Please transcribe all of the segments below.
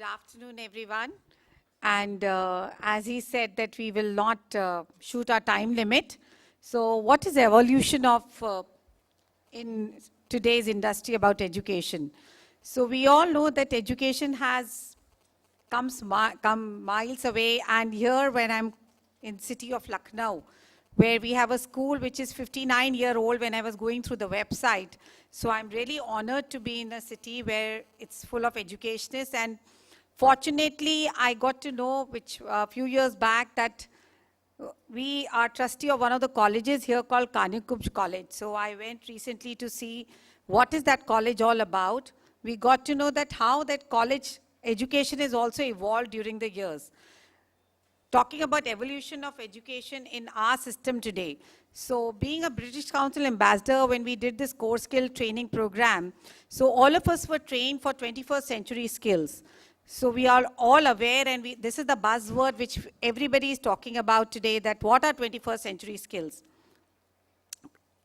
afternoon, everyone. And as he said that we will not shoot our time limit. So what is the evolution of in today's industry about education? So we all know that education has come miles away, and here when I'm in city of Lucknow, where we have a school which is 59-year-old when I was going through the website. So I'm really honored to be in a city where it's full of educationists, and fortunately I got to know which a few years back that we are trustee of one of the colleges here called Kanyakumj College. So I went recently to see what is that college all about. We got to know that how that college education has also evolved during the years. Talking about evolution of education in our system today. So being a British Council ambassador, when we did this core skill training program, so all of us were trained for 21st century skills. So we are all aware, and this is the buzzword which everybody is talking about today, that what are 21st century skills?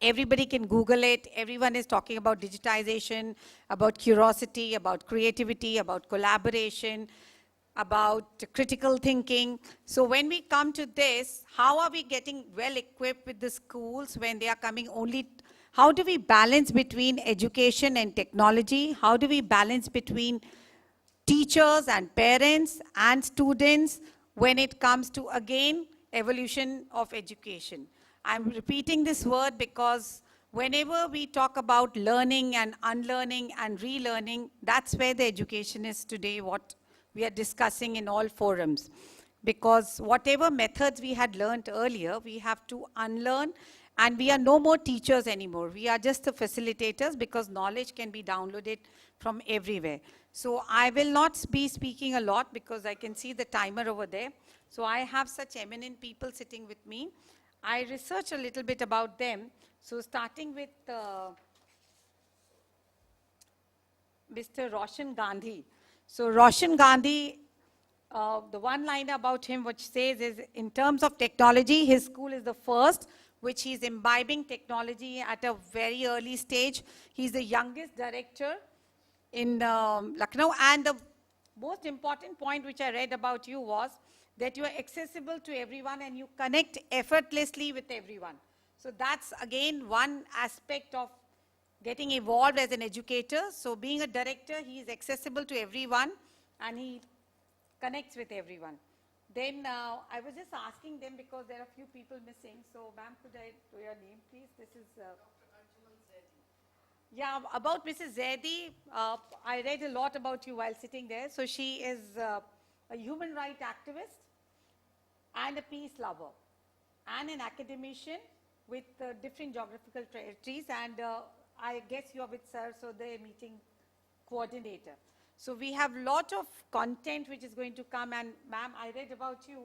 Everybody can Google it. Everyone is talking about digitization, about curiosity, about creativity, about collaboration, about critical thinking. So when we come to this, how are we getting well equipped with the schools when they are coming only? How do we balance between education and technology? How do we balance between teachers and parents and students when it comes to, again, evolution of education? I'm repeating this word because whenever we talk about learning and unlearning and relearning, that's where the education is today, what we are discussing in all forums. Because whatever methods we had learned earlier, we have to unlearn, and we are no more teachers anymore. We are just the facilitators, because knowledge can be downloaded from everywhere. So I will not be speaking a lot because I can see the timer over there. So I have such eminent people sitting with me. I researched a little bit about them. So starting with Mr. Roshan Gandhi. So Roshan Gandhi, the one line about him which says is, in terms of technology, his school is the first which he's imbibing technology at a very early stage. He's the youngest director in Lucknow. And the most important point which I read about you was that you are accessible to everyone and you connect effortlessly with everyone. So that's again one aspect of getting evolved as an educator. So being a director, he is accessible to everyone and he connects with everyone. Then I was just asking them because there are a few people missing. So ma'am, could I know your name please? This is yeah, about Mrs. Zaidi, I read a lot about you while sitting there. So she is a human rights activist and a peace lover and an academician with different geographical territories, and I guess you're with Sir, so the meeting coordinator. So we have a lot of content which is going to come, and ma'am, I read about you.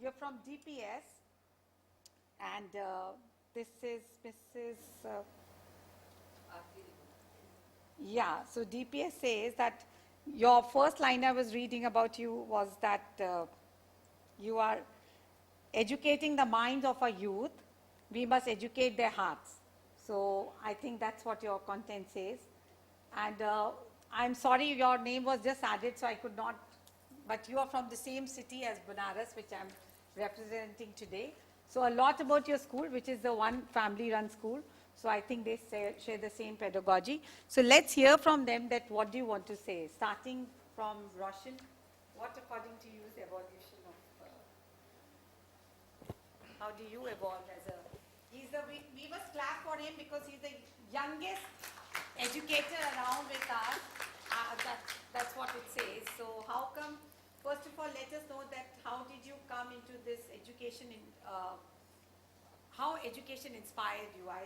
You're from DPS, and this is Mrs. Yeah, so DPS says that your first line I was reading about you was that you are educating the minds of our youth. We must educate their hearts. So I think that's what your content says. And I'm sorry your name was just added, so I could not, but you are from the same city as Banaras, which I'm representing today. So a lot about your school, which is the one family-run school. So I think they share the same pedagogy. So let's hear from them that what do you want to say? Starting from Roshan, what according to you is the evolution of, how do you evolve as a, we must clap for him because he's the youngest educator around with us. That's what it says. So how come, first of all, let us know that how did you come into this education how education inspired you? I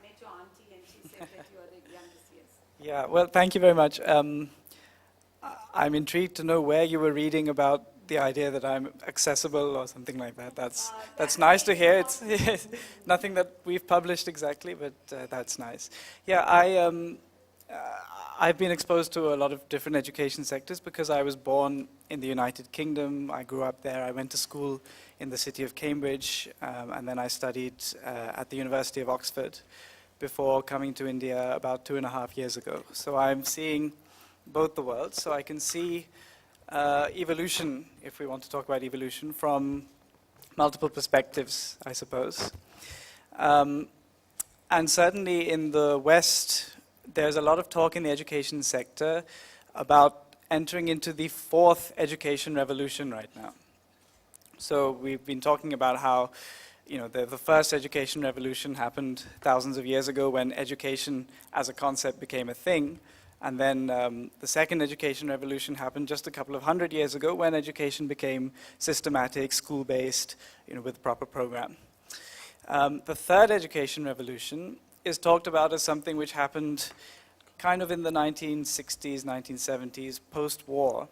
met your auntie and she said that you are the youngest, yes. Yeah, well, thank you very much. I'm intrigued to know where you were reading about the idea that I'm accessible or something like that. That's nice to hear. It's nothing that we've published exactly, but that's nice. Yeah, I've been exposed to a lot of different education sectors because I was born in the United Kingdom. I grew up there. I went to school in the city of Cambridge, and then I studied at the University of Oxford before coming to India about 2.5 years ago. So I'm seeing both the worlds. So I can see evolution, if we want to talk about evolution, from multiple perspectives, I suppose. And certainly in the West, there's a lot of talk in the education sector about entering into the fourth education revolution right now. So we've been talking about how, you know, the first education revolution happened thousands of years ago when education as a concept became a thing. And then the second education revolution happened just a couple of 100 years ago when education became systematic, school-based, you know, with a proper program. The third education revolution is talked about as something which happened kind of in the 1960s, 1970s, post-war,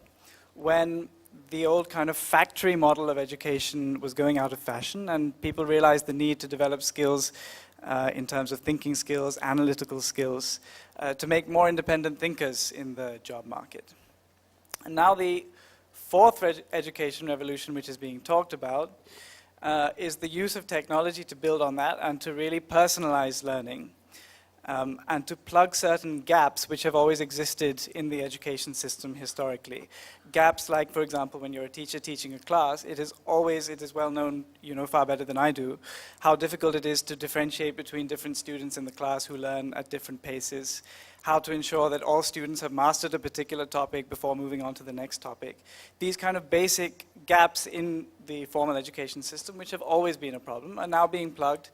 when the old kind of factory model of education was going out of fashion and people realized the need to develop skills in terms of thinking skills, analytical skills, to make more independent thinkers in the job market. And now the fourth education revolution, which is being talked about, is the use of technology to build on that and to really personalize learning and to plug certain gaps which have always existed in the education system historically. Gaps like, for example, when you're a teacher teaching a class, it is well known, you know far better than I do, how difficult it is to differentiate between different students in the class who learn at different paces, how to ensure that all students have mastered a particular topic before moving on to the next topic. These kind of basic gaps in the formal education system, which have always been a problem, are now being plugged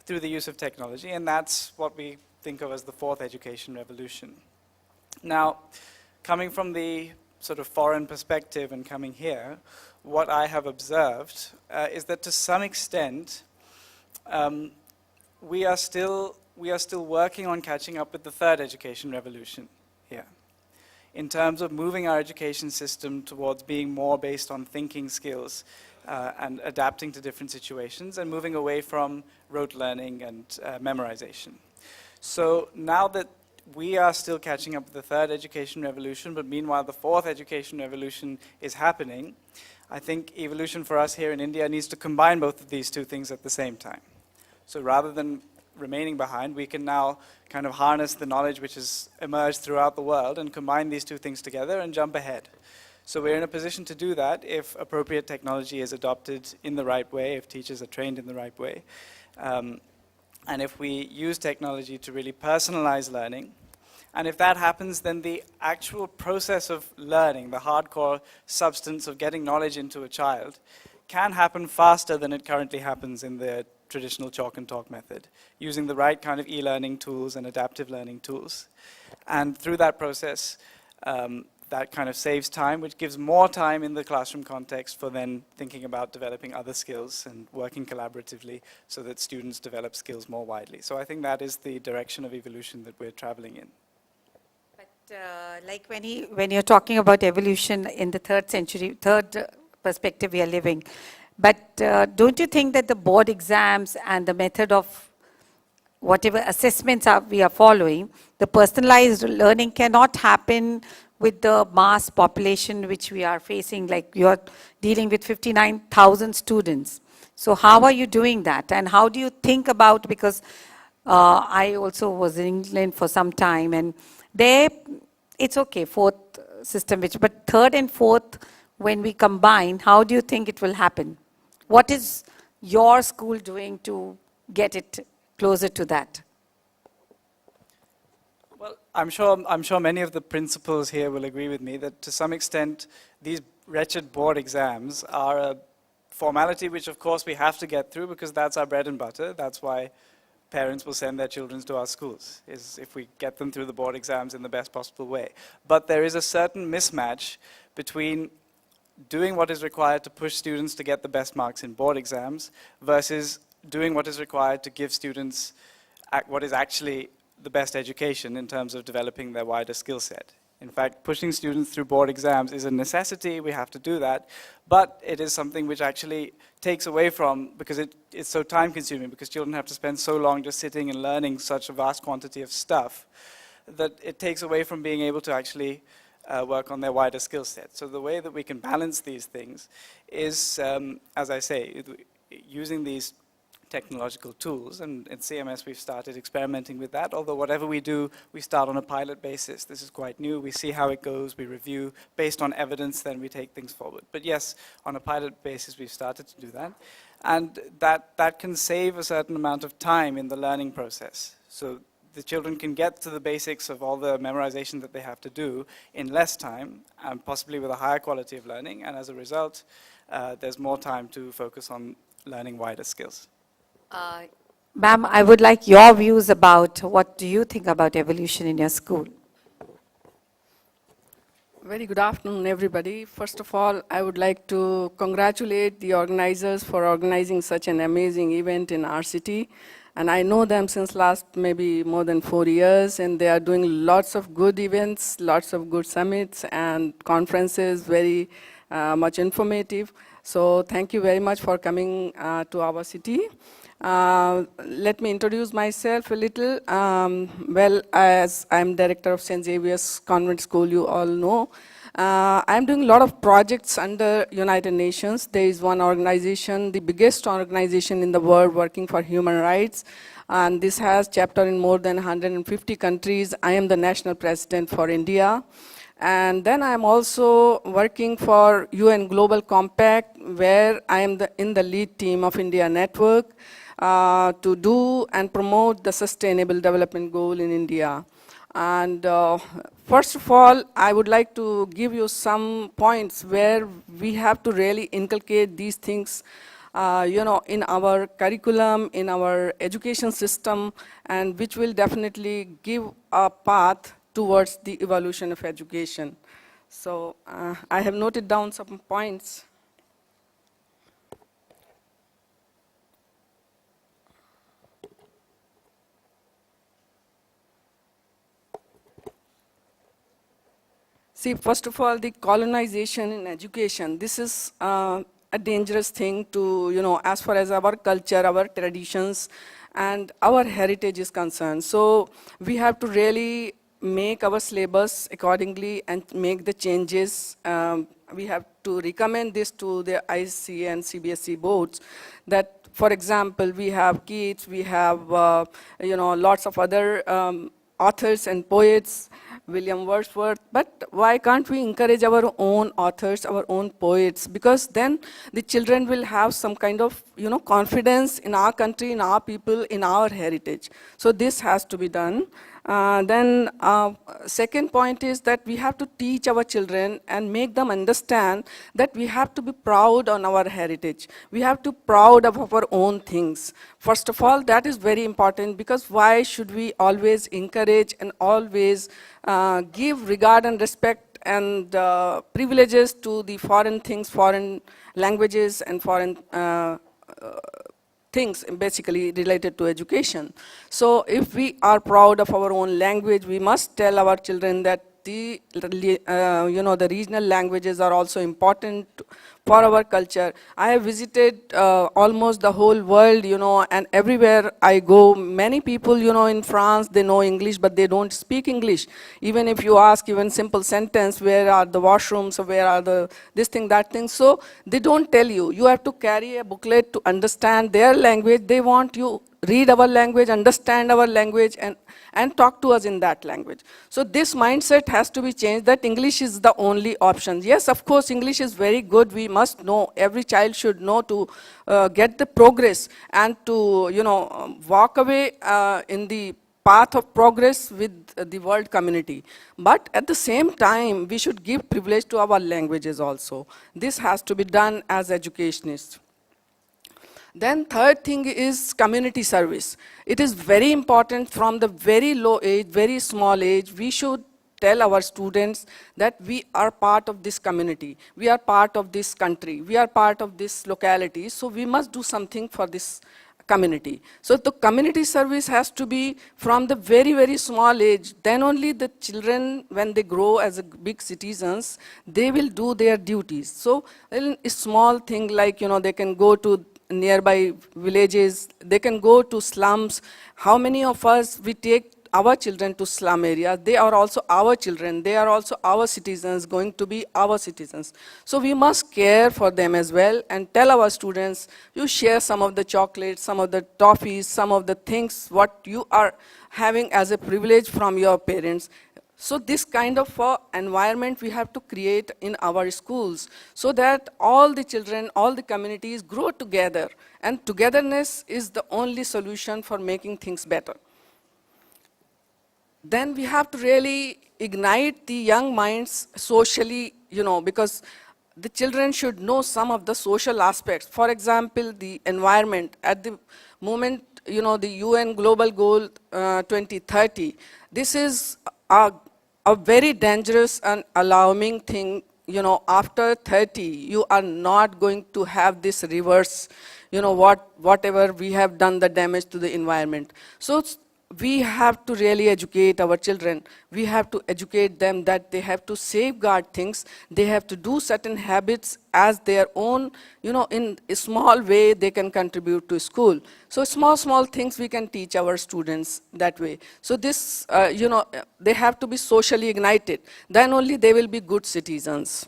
through the use of technology, and that's what we think of as the fourth education revolution. Now, coming from the sort of foreign perspective and coming here, what I have observed is that to some extent, we are still working on catching up with the third education revolution here, in terms of moving our education system towards being more based on thinking skills and adapting to different situations and moving away from rote learning and memorization. So now that we are still catching up with the third education revolution, but meanwhile the fourth education revolution is happening, I think evolution for us here in India needs to combine both of these two things at the same time. So rather than remaining behind, we can now kind of harness the knowledge which has emerged throughout the world and combine these two things together and jump ahead. So we're in a position to do that if appropriate technology is adopted in the right way, if teachers are trained in the right way. And if we use technology to really personalize learning, and if that happens, then the actual process of learning, the hardcore substance of getting knowledge into a child, can happen faster than it currently happens in the traditional chalk and talk method, using the right kind of e-learning tools and adaptive learning tools. And through that process, that kind of saves time, which gives more time in the classroom context for then thinking about developing other skills and working collaboratively so that students develop skills more widely. So I think that is the direction of evolution that we're traveling in. But like when you're talking about evolution in the third perspective we are living, but don't you think that the board exams and the method of whatever assessments we are following, the personalized learning cannot happen with the mass population which we are facing, like you're dealing with 59,000 students. So how are you doing that? And how do you think about, because I also was in England for some time, and there it's okay, fourth system, but third and fourth, when we combine, how do you think it will happen? What is your school doing to get it closer to that? Well, I'm sure many of the principals here will agree with me that to some extent these wretched board exams are a formality which of course we have to get through because that's our bread and butter. That's why parents will send their children to our schools, is if we get them through the board exams in the best possible way. But there is a certain mismatch between doing what is required to push students to get the best marks in board exams versus doing what is required to give students what is actually the best education in terms of developing their wider skill set. In fact, pushing students through board exams is a necessity, we have to do that, but it is something which actually takes away from, because it's so time consuming, because children have to spend so long just sitting and learning such a vast quantity of stuff, that it takes away from being able to actually work on their wider skill set. So the way that we can balance these things is, as I say, using these technological tools. And in CMS, we've started experimenting with that, although whatever we do, we start on a pilot basis. This is quite new. We see how it goes. We review based on evidence, then we take things forward. But yes, on a pilot basis, we've started to do that. And that can save a certain amount of time in the learning process. So the children can get to the basics of all the memorization that they have to do in less time, and possibly with a higher quality of learning. And as a result, there's more time to focus on learning wider skills. Ma'am, I would like your views about what do you think about evolution in your school? Very good afternoon, everybody. First of all, I would like to congratulate the organizers for organizing such an amazing event in our city. And I know them since last maybe more than 4 years, and they are doing lots of good events, lots of good summits and conferences, very much informative. So thank you very much for coming to our city. Let me introduce myself a little. Well, as I'm director of St. Xavier's Convent School, you all know. I'm doing a lot of projects under United Nations. There is one organization, the biggest organization in the world working for human rights. And this has chapter in more than 150 countries. I am the national president for India. And then I'm also working for UN Global Compact, where I am in the lead team of India Network to do and promote the Sustainable Development Goal in India. And first of all, I would like to give you some points where we have to really inculcate these things in our curriculum, in our education system, and which will definitely give a path towards the evolution of education. So I have noted down some points. See, first of all, the colonization in education. This is a dangerous thing to, as far as our culture, our traditions, and our heritage is concerned. So we have to really make our syllabus accordingly and make the changes. We have to recommend this to the IC and CBSE boards that, for example, we have Keats, we have, lots of other authors and poets, William Wordsworth, but why can't we encourage our own authors, our own poets? Because then the children will have some kind of, confidence in our country, in our people, in our heritage. So this has to be done. Then second point is that we have to teach our children and make them understand that we have to be proud on our heritage. We have to be proud of our own things. First of all, that is very important, because why should we always encourage and always give regard and respect and privileges to the foreign things, foreign languages and foreign things basically related to education. So if we are proud of our own language, we must tell our children that the regional languages are also important for our culture. I have visited almost the whole world, and everywhere I go, many people, in France, they know English, but they don't speak English. Even if you ask even simple sentence, where are the washrooms, or where are the this thing, that thing, so they don't tell you. You have to carry a booklet to understand their language. They want you read our language, understand our language, and talk to us in that language. So this mindset has to be changed, that English is the only option. Yes, of course, English is very good. We must know, every child should know to get the progress and to, walk away in the path of progress with the world community. But at the same time, we should give privilege to our languages also. This has to be done as educationists. Then third thing is community service. It is very important from the very low age, very small age. We should tell our students that we are part of this community. We are part of this country. We are part of this locality. So we must do something for this community. So the community service has to be from the very, very small age. Then only the children, when they grow as big citizens, they will do their duties. So a small thing like, they can go to nearby villages, they can go to slums. How many of us, we take our children to slum areas, they are also our children, they are also our citizens, going to be our citizens. So we must care for them as well and tell our students, you share some of the chocolates, some of the toffees, some of the things what you are having as a privilege from your parents. So this kind of environment we have to create in our schools so that all the children, all the communities grow together. And togetherness is the only solution for making things better. Then we have to really ignite the young minds socially, because the children should know some of the social aspects. For example, the environment. At the moment, the UN Global Goal 2030, this is a very dangerous and alarming thing. After 30, you are not going to have this reverse, whatever we have done the damage to the environment. So we have to really educate our children. We have to educate them that they have to safeguard things. They have to do certain habits as their own, in a small way they can contribute to school. So small things we can teach our students that way. So this, they have to be socially ignited. Then only they will be good citizens.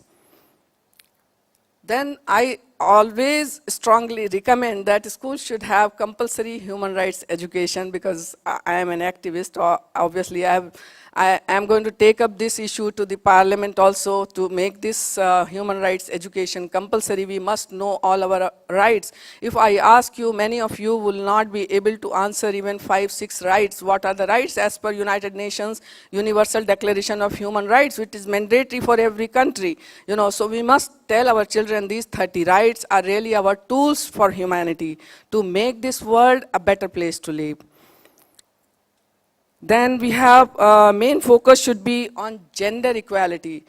Then I always strongly recommend that schools should have compulsory human rights education, because I am an activist. Obviously, I am going to take up this issue to the parliament also to make this human rights education compulsory. We must know all our rights. If I ask you, many of you will not be able to answer even 5, 6 rights. What are the rights as per United Nations Universal Declaration of Human Rights, which is mandatory for every country. So we must tell our children these 30 rights are really our tools for humanity to make this world a better place to live. Then we have, main focus should be on gender equality.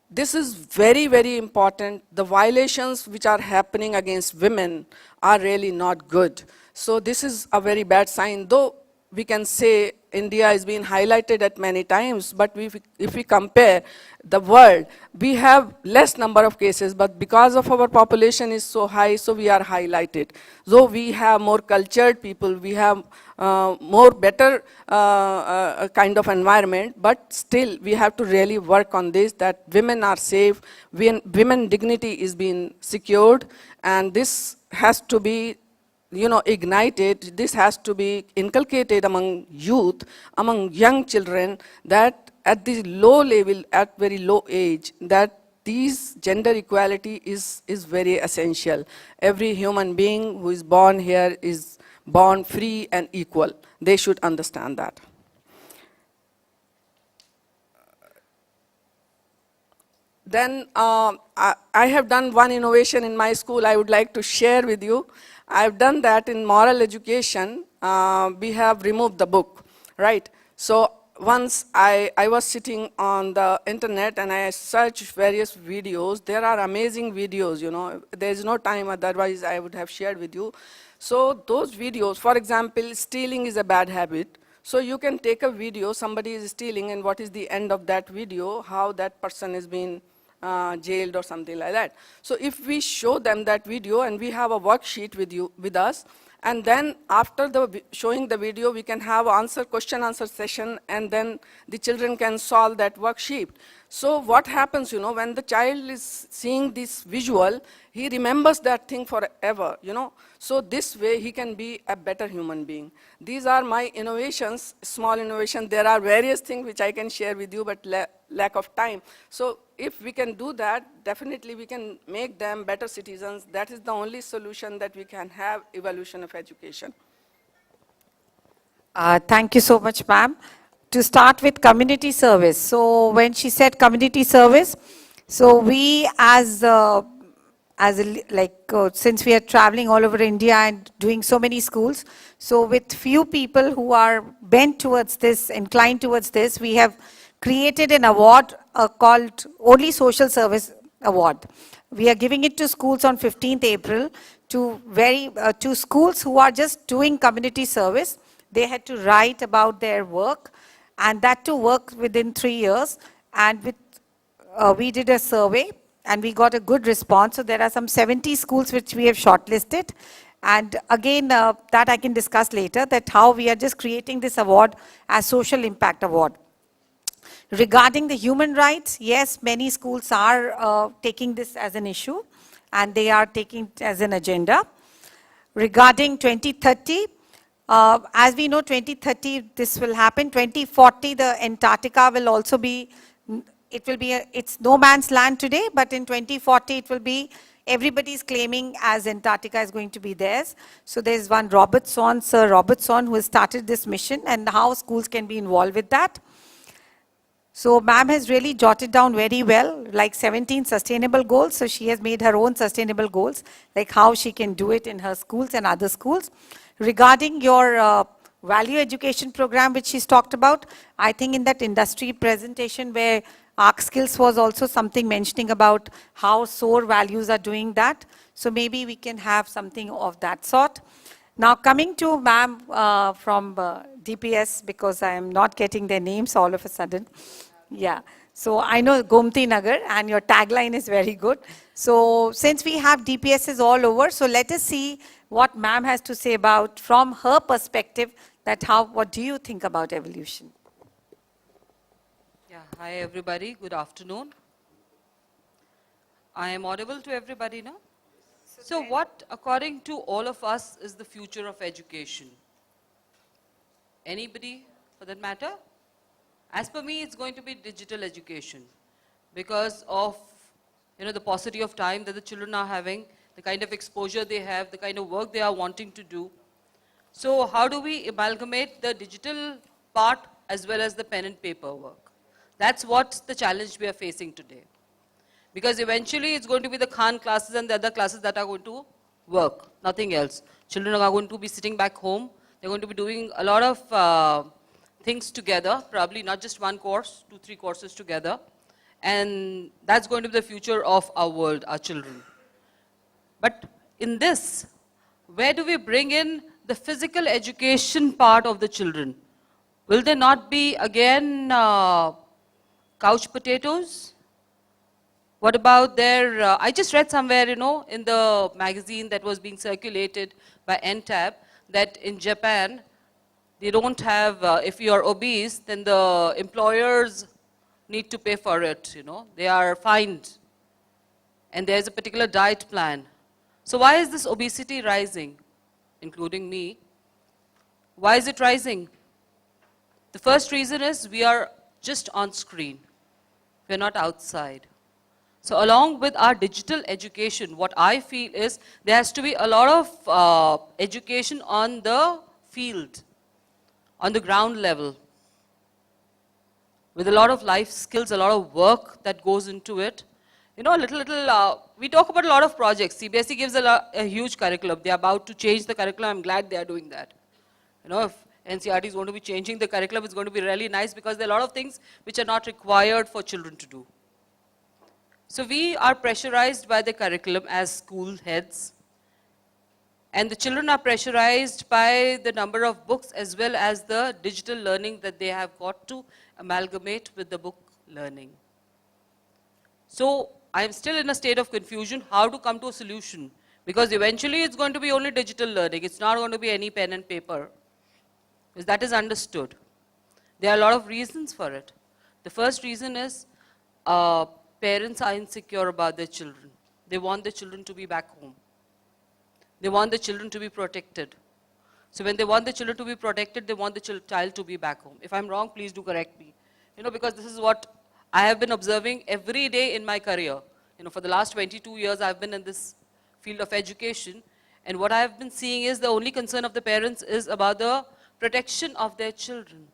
This is very, very important. The violations which are happening against women are really not good. So this is a very bad sign. Though we can say India has been highlighted at many times, but if we compare the world, we have less number of cases, but because of our population is so high, so we are highlighted. Though we have more cultured people, we have more better kind of environment, but still we have to really work on this, that women are safe, women dignity is being secured, and this has to be ignited. This has to be inculcated among youth, among young children, that at the low level, at very low age, that these gender equality is very essential. Every human being who is born here is born free and equal. They should understand that. Then I have done one innovation in my school I would like to share with you. I've done that in moral education. We have removed the book, right? So once I was sitting on the internet and I searched various videos. There are amazing videos, There's no time, otherwise I would have shared with you. So those videos, for example, stealing is a bad habit. So you can take a video, somebody is stealing, and what is the end of that video, how that person is being jailed or something like that. So if we show them that video and we have a worksheet with us, and then after showing the video, we can have question answer session, and then the children can solve that worksheet. So what happens, when the child is seeing this visual, he remembers that thing forever, So this way he can be a better human being. These are my innovations, small innovations. There are various things which I can share with you, but lack of time. So if we can do that, definitely we can make them better citizens. That is the only solution that we can have, evolution of education. Thank you so much, ma'am. To start with community service. So when she said community service, so we since we are traveling all over India and doing so many schools, so with few people who are bent towards this, inclined towards this, we have created an award called Only Social Service Award. We are giving it to schools on 15th April to schools who are just doing community service. They had to write about their work, and that to work within 3 years. And we did a survey, and we got a good response. So there are some 70 schools which we have shortlisted, And again, that I can discuss later, that how we are just creating this award as social impact award. Regarding the human rights, yes, many schools are taking this as an issue and they are taking it as an agenda. Regarding 2030, as we know 2030 this will happen. 2040 the Antarctica will also be, it's no man's land today, but in 2040 it will be, everybody's claiming as Antarctica is going to be theirs. So there's one Sir Robertson, who has started this mission, and how schools can be involved with that. So ma'am has really jotted down very well, like 17 sustainable goals. So she has made her own sustainable goals, like how she can do it in her schools and other schools. Regarding your value education program, which she's talked about, I think in that industry presentation where ARC Skills was also something mentioning about how SOAR values are doing that. So maybe we can have something of that sort. Now coming to ma'am from DPS, because I am not getting their names all of a sudden. Yeah, so I know Gomti Nagar and your tagline is very good. So since we have DPSs all over, so let us see what ma'am has to say about, from her perspective, that what do you think about evolution? Yeah, hi everybody, good afternoon. I am audible to everybody now? So what, according to all of us, is the future of education? Anybody, for that matter? As per me, it's going to be digital education because of the paucity of time that the children are having, the kind of exposure they have, the kind of work they are wanting to do. So how do we amalgamate the digital part as well as the pen and paper work? That's what the challenge we are facing today. Because eventually it's going to be the Khan classes and the other classes that are going to work, nothing else. Children are going to be sitting back home. They're going to be doing a lot of things together, probably not just one course, 2-3 courses together. And that's going to be the future of our world, our children. But in this, where do we bring in the physical education part of the children? Will there not be, again, couch potatoes? What about their, I just read somewhere, in the magazine that was being circulated by NTAB, that in Japan, they don't have, if you are obese, then the employers need to pay for it, They are fined. And there's a particular diet plan. So why is this obesity rising, including me? Why is it rising? The first reason is we are just on screen. We're not outside. So along with our digital education, what I feel is there has to be a lot of education on the field, on the ground level, with a lot of life skills, a lot of work that goes into it. We talk about a lot of projects. CBSE gives a huge curriculum. They're about to change the curriculum. I'm glad they are doing that. If NCERT is going to be changing the curriculum, it's going to be really nice because there are a lot of things which are not required for children to do. So we are pressurized by the curriculum as school heads. And the children are pressurized by the number of books as well as the digital learning that they have got to amalgamate with the book learning. So I am still in a state of confusion how to come to a solution, because eventually it's going to be only digital learning. It's not going to be any pen and paper, because that is understood. There are a lot of reasons for it. The first reason is parents are insecure about their children. They want their children to be back home. They want the children to be protected. So when they want the children to be protected, they want the child to be back home. If I'm wrong, please do correct me. Because this is what I have been observing every day in my career. For the last 22 years, I've been in this field of education. And what I've been seeing is the only concern of the parents is about the protection of their children.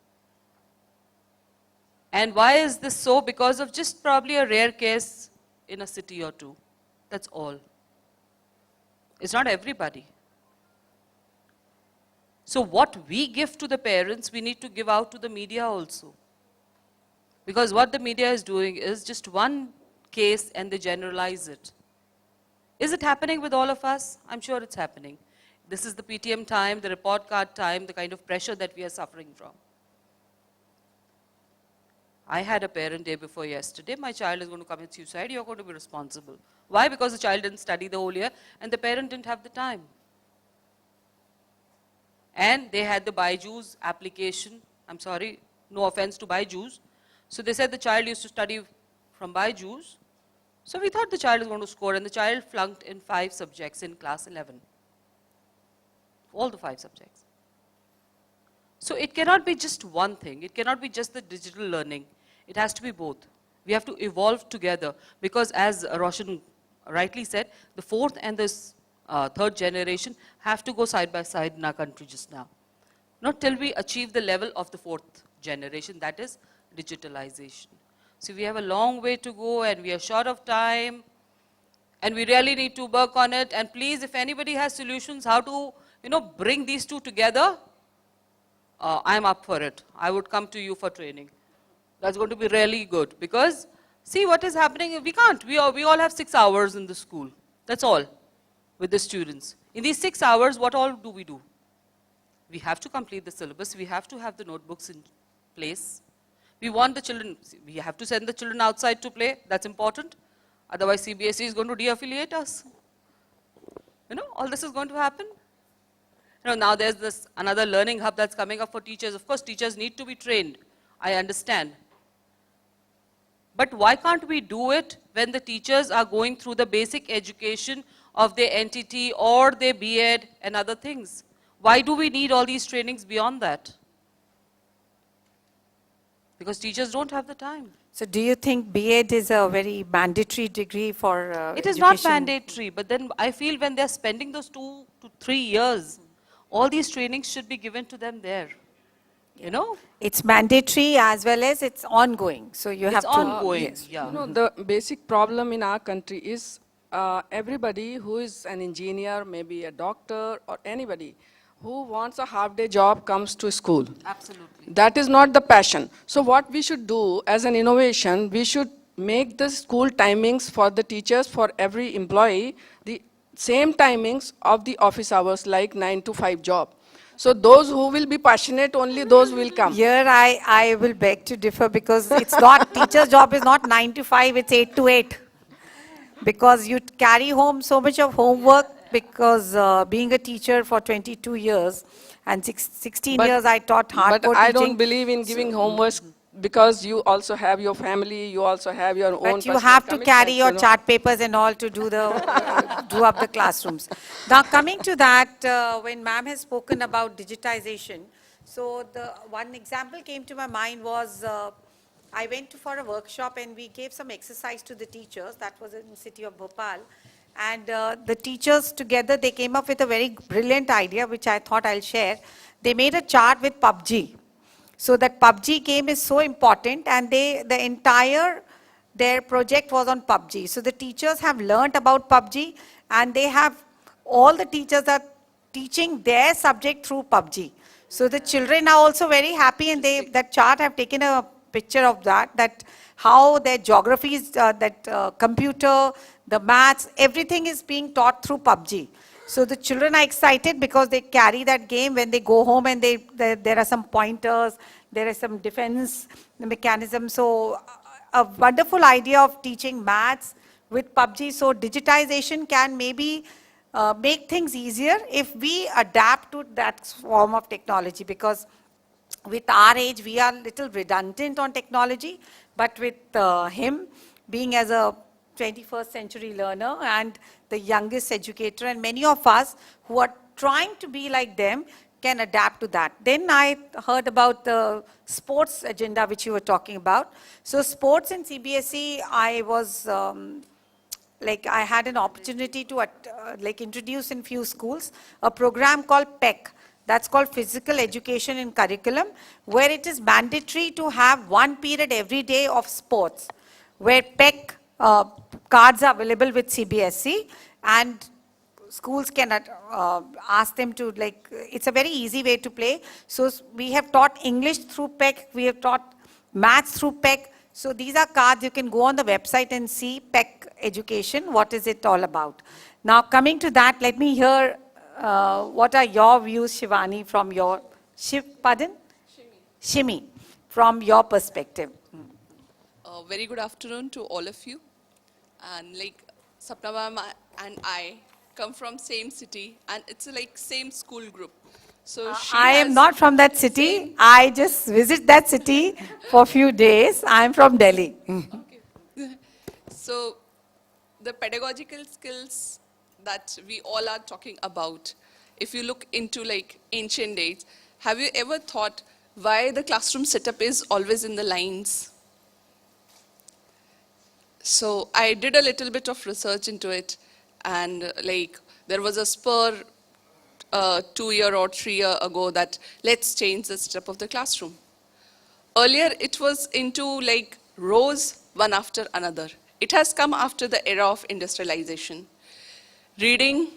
And why is this so? Because of just probably a rare case in a city or two. That's all. It's not everybody. So what we give to the parents, we need to give out to the media also. Because what the media is doing is just one case and they generalize it. Is it happening with all of us? I'm sure it's happening. This is the PTM time, the report card time, the kind of pressure that we are suffering from. I had a parent day before yesterday, my child is going to commit suicide, you're going to be responsible. Why? Because the child didn't study the whole year and the parent didn't have the time. And they had the Byju's application. I'm sorry, no offense to Byju's. So they said the child used to study from Byju's. So we thought the child was going to score, and the child flunked in 5 subjects in class 11. All the 5 subjects. So it cannot be just one thing. It cannot be just the digital learning. It has to be both. We have to evolve together, because as Roshan rightly said, the 4th and the 3rd generation have to go side by side in our country just now. Not till we achieve the level of the 4th generation, that is digitalization. So we have a long way to go, and we are short of time, and we really need to work on it. And please, if anybody has solutions how to, bring these two together, I'm up for it. I would come to you for training. That's going to be really good, because see what is happening. We can't. We all have 6 hours in the school. That's all with the students. In these 6 hours, what all do? We have to complete the syllabus. We have to have the notebooks in place. We want the children, we have to send the children outside to play. That's important. Otherwise, CBSE is going to de-affiliate us. All this is going to happen. Now there's this another learning hub that's coming up for teachers. Of course, teachers need to be trained. I understand. But why can't we do it when the teachers are going through the basic education of their entity or their B.Ed and other things? Why do we need all these trainings beyond that? Because teachers don't have the time. So do you think B.Ed is a very mandatory degree for It is not education? mandatory, but then I feel when they're spending those 2 to 3 years, all these trainings should be given to them there. It's mandatory as well as it's ongoing. So you have It's to. ongoing, Yes. yeah. The basic problem in our country is everybody who is an engineer, maybe a doctor or anybody who wants a half-day job comes to school. Absolutely. That is not the passion. So what we should do as an innovation, we should make the school timings for the teachers, for every employee, the same timings of the office hours, like 9 to 5 job. So those who will be passionate, only those will come. Here I will beg to differ, because it's not, teacher's job is not 9 to 5, it's 8 to 8. Because you carry home so much of homework, because being a teacher for 22 years and 16 years I taught hardcore But I teaching. don't believe in giving homework, because you also have your family, you also have your own But you personal have to carry commitments, your chart papers and all to do do up the classrooms. Now coming to that, when ma'am has spoken about digitization, so the one example came to my mind was, I went for a workshop and we gave some exercise to the teachers. That was in the city of Bhopal. And the teachers together, they came up with a very brilliant idea, which I thought I'll share. They made a chart with PUBG. So that PUBG game is so important, and the entire, their project was on PUBG. So the teachers have learnt about PUBG, and they have, all the teachers are teaching their subject through PUBG. So the children are also very happy, and that chart, have taken a picture of that how their geography is, computer, the maths, everything is being taught through PUBG. So the children are excited because they carry that game when they go home, and there are some pointers, there are some defense mechanisms. So a wonderful idea of teaching maths with PUBG. So digitization can maybe make things easier if we adapt to that form of technology, because with our age, we are a little redundant on technology, but with him being as a 21st century learner and the youngest educator, and many of us who are trying to be like them can adapt to that. Then I heard about the sports agenda which you were talking about. So sports in CBSE, I was I had an opportunity to introduce in few schools a program called PEC. That's called Physical Education in Curriculum, where it is mandatory to have 1 period every day of sports, where PEC cards are available with CBSE, and schools can ask them to, it's a very easy way to play. So we have taught English through PEC, we have taught maths through PEC. So these are cards, you can go on the website and see PEC education, what is it all about. Now coming to that, let me hear what are your views, Shivani, from your, Shimi, from your perspective. Very good afternoon to all of you. And Sapna ma'am and I come from same city, and it's same school group. So she I am has not from that city. I just visit that city for a few days. I'm from Delhi. okay. So the pedagogical skills that we all are talking about, if you look into like ancient days, have you ever thought why the classroom setup is always in the lines? So I did a little bit of research into it, and like there was a spur 2 year or 3 year ago that let's change the setup of the classroom. Earlier it was into like rows one after another. It has come after the era of industrialization. Reading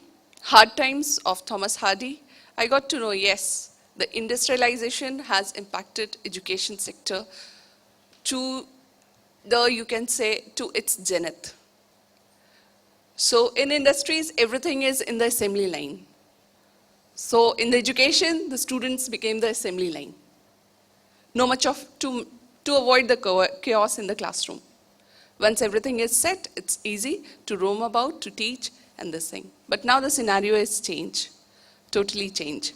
Hard Times of Thomas Hardy, I got to know, yes, the industrialization has impacted education sector to you can say, to its zenith. So in industries, everything is in the assembly line. So in the education, the students became the assembly line. No much of, to avoid the chaos in the classroom. Once everything is set, it's easy to roam about, to teach, and this thing. But now the scenario is changed, totally changed.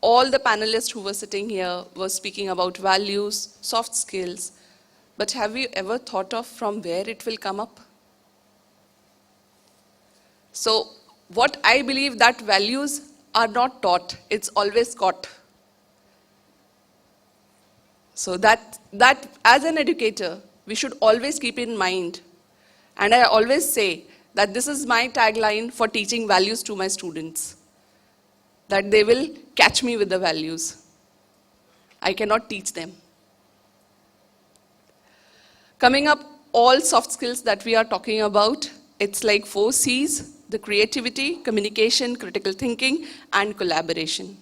All the panelists who were sitting here were speaking about values, soft skills, but have you ever thought of from where it will come up? So what I believe that values are not taught, it's always caught. So that as an educator, we should always keep in mind. And I always say that this is my tagline for teaching values to my students, that they will catch me with the values. I cannot teach them. Coming up, all soft skills that we are talking about, it's like 4 C's, the creativity, communication, critical thinking, and collaboration.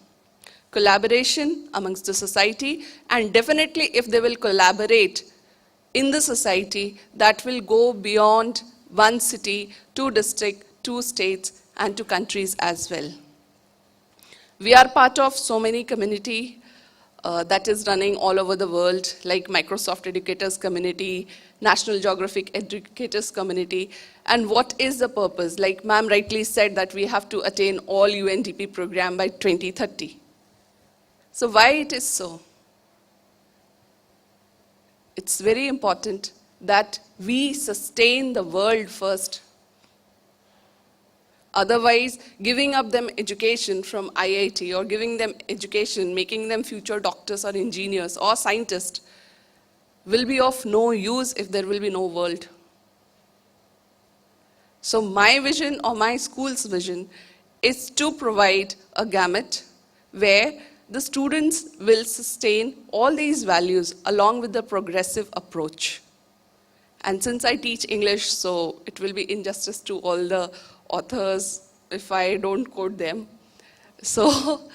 Collaboration amongst the society, and definitely if they will collaborate in the society, that will go beyond one city, 2 districts, 2 states, and 2 countries as well. We are part of so many community that is running all over the world, like Microsoft Educators Community, National Geographic Educators Community. And what is the purpose? Like ma'am rightly said that we have to attain all UNDP program by 2030. So why it is so? It's very important that we sustain the world first. Otherwise, giving up them education from IIT or giving them education, making them future doctors or engineers or scientists will be of no use if there will be no world. So my vision or my school's vision is to provide a gamut where the students will sustain all these values along with the progressive approach. And since I teach English, so it will be injustice to all the authors if I don't quote them. So,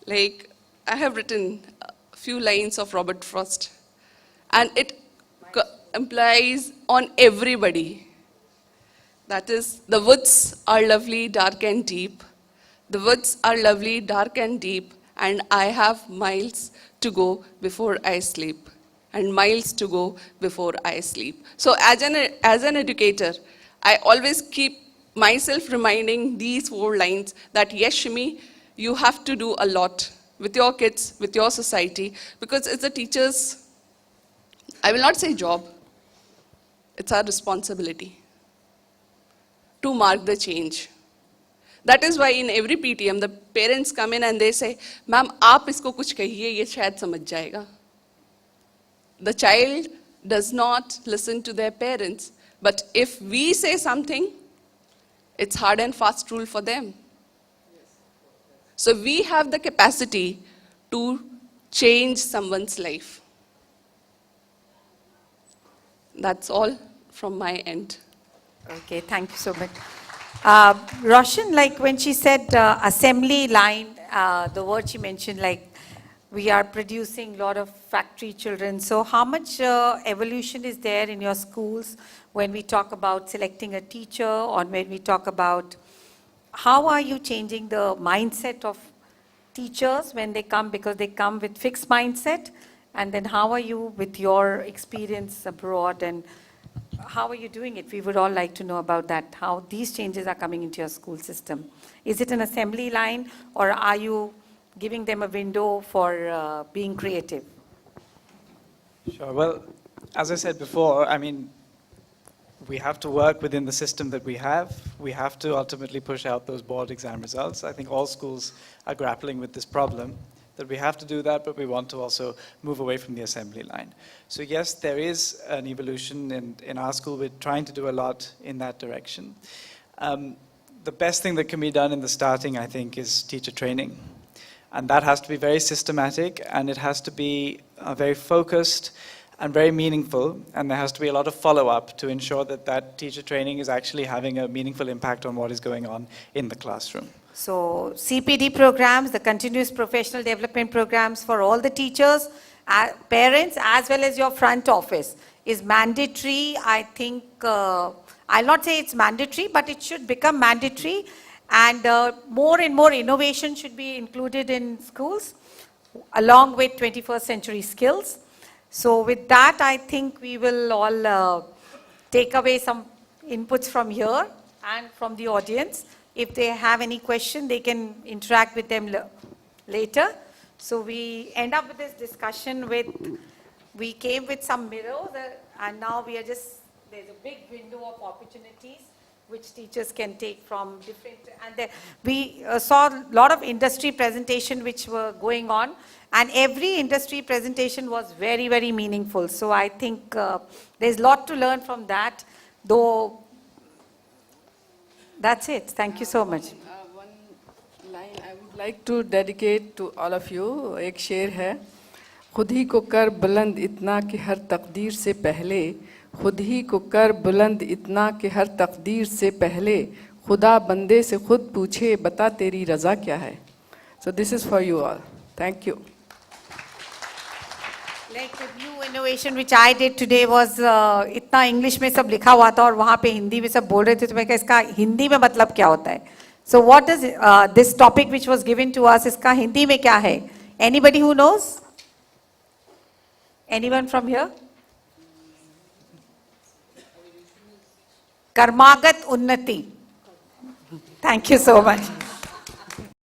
like, I have written a few lines of Robert Frost, and it implies on everybody. That is, the woods are lovely, dark and deep. The woods are lovely, dark and deep, and I have miles to go before I sleep. And miles to go before I sleep. So as an educator, I always keep myself reminding these 4 lines that yes, Shimi, you have to do a lot with your kids, with your society, because it's a teacher's, I will not say job, it's our responsibility to mark the change. That is why in every PTM, the parents come in and they say, ma'am, aap isko kuch kahiye, ye shayad samajh jayega. The child does not listen to their parents, but if we say something, it's hard and fast rule for them. So we have the capacity to change someone's life. That's all from my end. Okay, thank you so much. Roshan, like when she said assembly line, the word she mentioned, like we are producing a lot of factory children. So how much evolution is there in your schools when we talk about selecting a teacher, or when we talk about how are you changing the mindset of teachers when they come, because they come with fixed mindset, and then how are you with your experience abroad, and how are you doing it? We would all like to know about that, how these changes are coming into your school system. Is it an assembly line, or are you giving them a window for being creative. Sure. Well, as I said before, I mean, we have to work within the system that we have. We have to ultimately push out those board exam results. I think all schools are grappling with this problem, that we have to do that, but we want to also move away from the assembly line. So yes, there is an evolution in our school. We're trying to do a lot in that direction. The best thing that can be done in the starting, I think, is teacher training. And that has to be very systematic, and it has to be very focused and very meaningful, and there has to be a lot of follow-up to ensure that that teacher training is actually having a meaningful impact on what is going on in the classroom. So CPD programs, the continuous professional development programs for all the teachers, parents, as well as your front office is mandatory. I think, I'll not say it's mandatory, but it should become mandatory, and more and more innovation should be included in schools along with 21st century skills. So with that, I think we will all take away some inputs from here and from the audience. If they have any question, they can interact with them later. So we end up with this discussion with, we came with some mirrors, and now we are just, there's a big window of opportunities which teachers can take from different, and we saw a lot of industry presentation which were going on, and every industry presentation was very, very meaningful. So I think there's a lot to learn from that, though. That's it. Thank you so much. One line I would like to dedicate to all of you. एक शेर है, खुद ही को कर बुलंद इतना कि हर तकदीर से पहले, खुद ही को कर बुलंद इतना कि हर तकदीर से पहले, खुदा बंदे से खुद पूछे बता तेरी रज़ा क्या है. So this is for you all. Thank you. Like the new innovation which I did today was इतना इंग्लिश में सब लिखा हुआ था और वहाँ पे हिंदी में सब बोल रहे थे, तो मैं कहा इसका हिंदी में मतलब क्या होता है. So what is this topic which was given to us, इसका हिंदी में क्या है? Anybody who knows? Anyone from here? कर्मागत उन्नति. Thank you so much.